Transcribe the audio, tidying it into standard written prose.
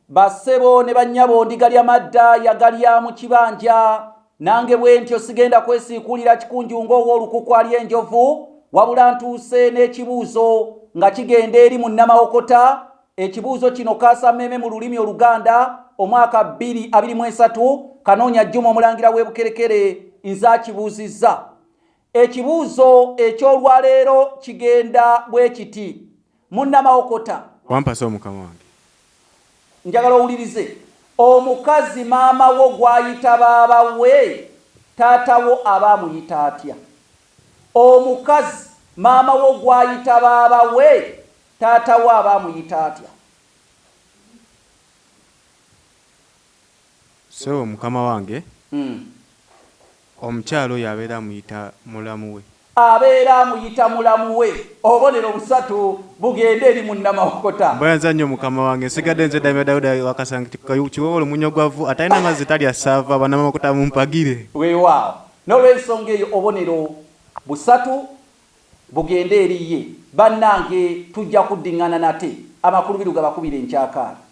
Bassebo ne bannyabo ndiga lya madda yagalya mu kibanja nange bwentyo sigenda kwesiikulira kikunju ng'owoolukuku ali enjovu wabula ntuuse n'ekibuuzo nga kigenda eri mu Nnamaokota. Ekibuuzo kino kaasammeme mu lulimi Oluganda omwaka 2023 Kanoonya Juma omulangira w'e Bukerekere nza kibuuzizza. Ekibuuzo eky'olwaleero kigenda bwe kiti. Mu Nnamaokota wampasa omukama wange njagala owulirize. Omukazi maama wo gw'ayita baaba we taata wo aba amuyita atya? Omukazi maama wo gw'ayita baaba we taata wo aba amuyita atya? So mukama wange omukyalo oyo abeera amuyita mulamu we. Abeera amuyita mulamu we. Obubonero busatu bugende eri mu Nnamaokota. Mbayanza nnyo mukama wange nsigadde nze Damya Dawuda wakasanga kiwolo munyogwavu atalina mazzi talya ssaava Bannamaokota mumpagire. Weewaawo. N'olw'ensonga eyo obubonero busatu bugende eri ye. Bannange tujja kuddiŋŋana nate amakulu biru gabakubira enkyakaala.